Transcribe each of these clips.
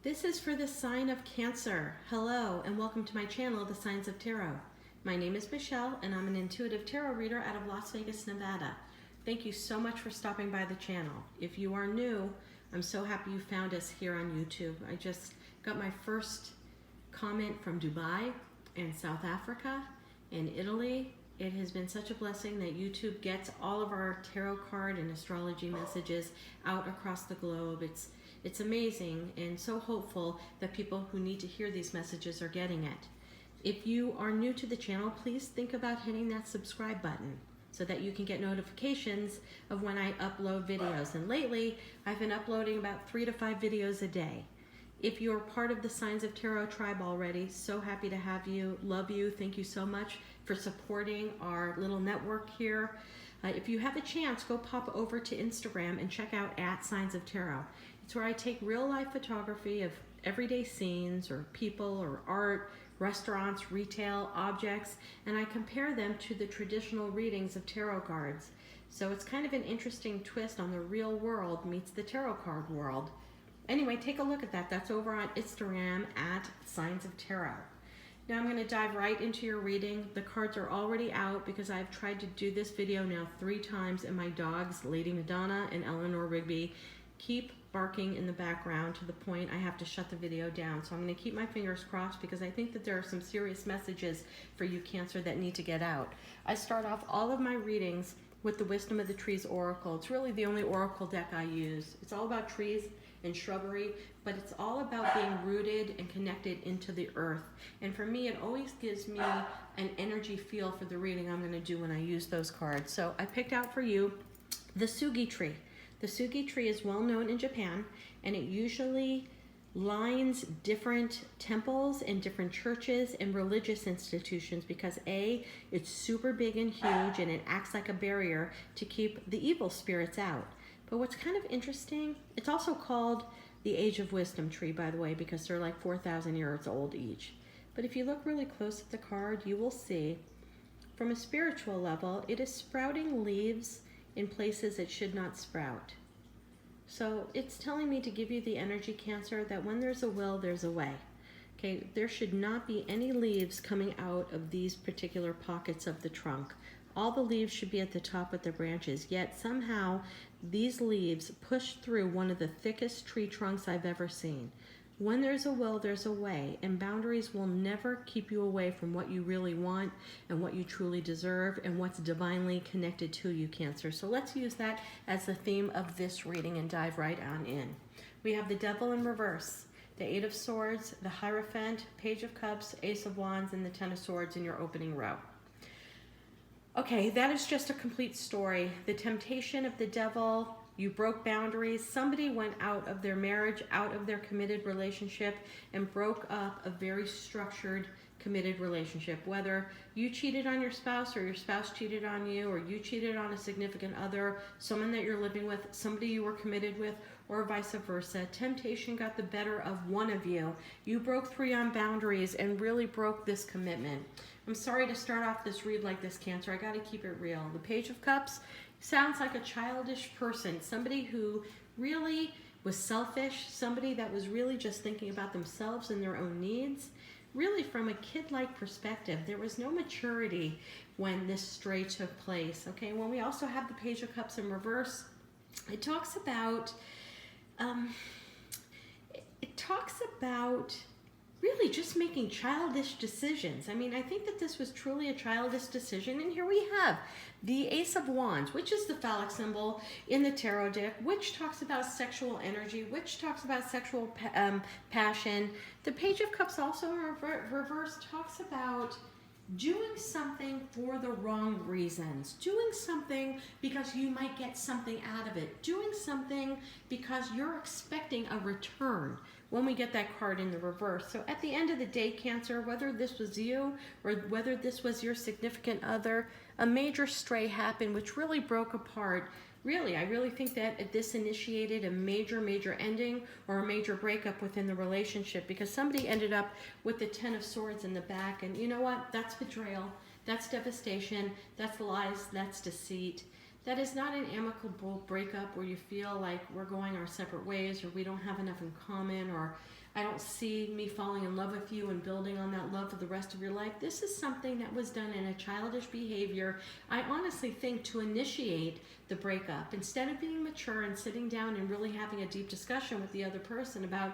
This is for the sign of Cancer. Hello and welcome to my channel, The Signs of Tarot. My name is Michelle and I'm an intuitive tarot reader out of Las Vegas, Nevada. Thank you so much for stopping by the channel. If you are new, I'm so happy you found us here on YouTube. I just got my first comment from Dubai and South Africa and Italy. It has been such a blessing that YouTube gets all of our tarot card and astrology messages out across the globe. It's amazing and so hopeful that people who need to hear these messages are getting it. If you are new to the channel, please think about hitting that subscribe button so that you can get notifications of when I upload videos. And lately, I've been uploading about 3 to 5 videos a day. If you're part of the Signs of Tarot tribe already, so happy to have you. Love you. Thank you so much for supporting our little network here. If you have a chance, go pop over to Instagram and check out @SignsOfTarot. It's where I take real life photography of everyday scenes or people or art, restaurants, retail, objects, and I compare them to the traditional readings of tarot cards. So it's kind of an interesting twist on the real world meets the tarot card world. Anyway, take a look at that. That's over on Instagram @SignsOfTarot. Now I'm going to dive right into your reading. The cards are already out because I've tried to do this video now 3 times and my dogs, Lady Madonna and Eleanor Rigby, keep barking in the background to the point I have to shut the video down. So I'm going to keep my fingers crossed because I think that there are some serious messages for you, Cancer, that need to get out. I start off all of my readings with the Wisdom of the Trees Oracle. It's really the only oracle deck I use. It's all about trees and shrubbery, but it's all about being rooted and connected into the earth. And for me, it always gives me an energy feel for the reading I'm going to do when I use those cards. So I picked out for you the Sugi tree. The Sugi tree is well known in Japan, and it usually lines different temples and different churches and religious institutions because A, it's super big and huge and it acts like a barrier to keep the evil spirits out. But what's kind of interesting, it's also called the Age of Wisdom tree, by the way, because they're like 4,000 years old each. But if you look really close at the card, you will see from a spiritual level, it is sprouting leaves in places it should not sprout. So it's telling me to give you the energy, Cancer, that when there's a will, there's a way. Okay, there should not be any leaves coming out of these particular pockets of the trunk. All the leaves should be at the top of the branches, yet somehow these leaves push through one of the thickest tree trunks I've ever seen. When there's a will, there's a way, and boundaries will never keep you away from what you really want and what you truly deserve and what's divinely connected to you, Cancer. So let's use that as the theme of this reading and dive right on in. We have the Devil in reverse, the 8 of Swords, the Hierophant, Page of Cups, Ace of Wands, and the 10 of Swords in your opening row. Okay, that is just a complete story. The temptation of the devil. You broke boundaries. Somebody went out of their marriage, out of their committed relationship, and broke up a very structured, committed relationship. Whether you cheated on your spouse or your spouse cheated on you, or you cheated on a significant other, someone that you're living with, somebody you were committed with, or vice versa. Temptation got the better of one of you. You broke free on boundaries and really broke this commitment. I'm sorry to start off this read like this, Cancer. I got to keep it real. The Page of Cups sounds like a childish person, somebody who really was selfish, somebody that was really just thinking about themselves and their own needs. Really from a kid-like perspective, there was no maturity when this stray took place. Okay, when we also have the Page of Cups in reverse, it talks about really just making childish decisions. I mean, I think that this was truly a childish decision, and here we have the Ace of Wands, which is the phallic symbol in the tarot deck, which talks about sexual energy, which talks about sexual passion. The Page of Cups also in reverse talks about doing something for the wrong reasons, doing something because you might get something out of it, doing something because you're expecting a return when we get that card in the reverse. So at the end of the day, Cancer, whether this was you or whether this was your significant other, a major stray happened which really broke apart. Really, I really think that this initiated a major ending or a major breakup within the relationship because somebody ended up with the 10 of Swords in the back, and you know what? That's betrayal, that's devastation, that's lies, that's deceit. That is not an amicable breakup where you feel like we're going our separate ways or we don't have enough in common, or I don't see me falling in love with you and building on that love for the rest of your life. This is something that was done in a childish behavior, I honestly think, to initiate the breakup. Instead of being mature and sitting down and really having a deep discussion with the other person about,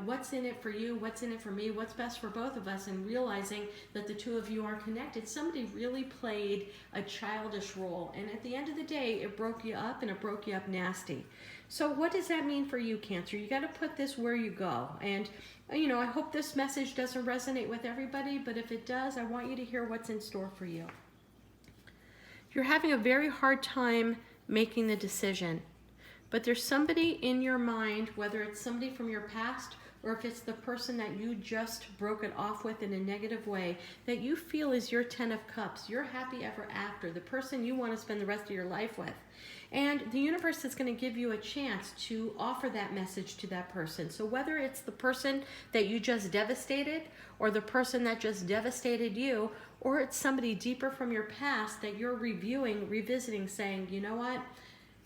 what's in it for you, what's in it for me, what's best for both of us, and realizing that the two of you are connected, somebody really played a childish role. And at the end of the day, it broke you up, and it broke you up nasty. So what does that mean for you, Cancer? You got to put this where you go. And, I hope this message doesn't resonate with everybody, but if it does, I want you to hear what's in store for you. You're having a very hard time making the decision, but there's somebody in your mind, whether it's somebody from your past or if it's the person that you just broke it off with in a negative way, that you feel is your 10 of Cups, your happy ever after, the person you want to spend the rest of your life with. And the universe is going to give you a chance to offer that message to that person. So whether it's the person that you just devastated or the person that just devastated you, or it's somebody deeper from your past that you're reviewing, revisiting, saying, you know what,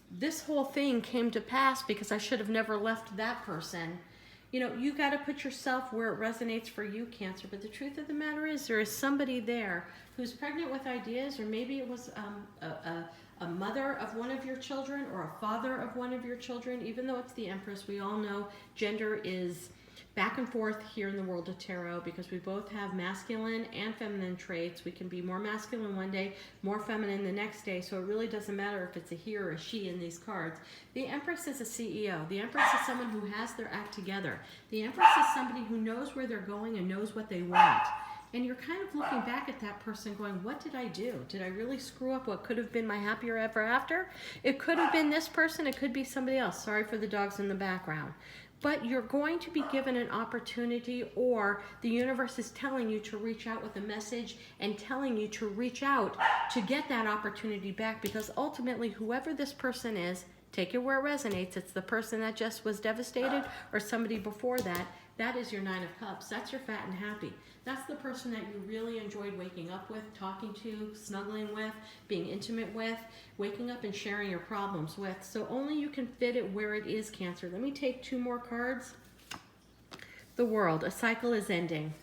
this whole thing came to pass because I should have never left that person. You got to put yourself where it resonates for you, Cancer. But the truth of the matter is there is somebody there who's pregnant with ideas, or maybe it was a mother of one of your children or a father of one of your children. Even though it's the Empress, we all know gender is back and forth here in the world of tarot because we both have masculine and feminine traits. We can be more masculine one day, more feminine the next day, so it really doesn't matter if it's a he or a she in these cards. The Empress is a CEO. The Empress is someone who has their act together. The Empress is somebody who knows where they're going and knows what they want. And you're kind of looking back at that person going, what did I do? Did I really screw up what could have been my happier ever after? It could have been this person. It could be somebody else. Sorry for the dogs in the background. But you're going to be given an opportunity, or the universe is telling you to reach out with a message and telling you to reach out to get that opportunity back, because ultimately whoever this person is, take it where it resonates. It's the person that just was devastated or somebody before that. That is your 9 of Cups. That's your fat and happy. That's the person that you really enjoyed waking up with, talking to, snuggling with, being intimate with, waking up and sharing your problems with. So only you can fit it where it is, Cancer. Let me take 2 more cards. The World. A cycle is ending.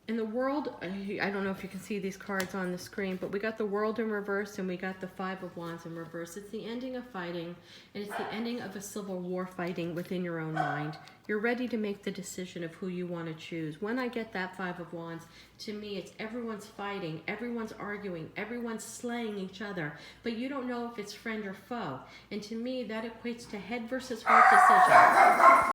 In the World, I don't know if you can see these cards on the screen, but we got the World in reverse and we got the 5 of Wands in reverse. It's the ending of fighting, and it's the ending of a civil war fighting within your own mind. You're ready to make the decision of who you want to choose. When I get that 5 of Wands, to me it's everyone's fighting, everyone's arguing, everyone's slaying each other, but you don't know if it's friend or foe. And to me that equates to head versus heart decisions.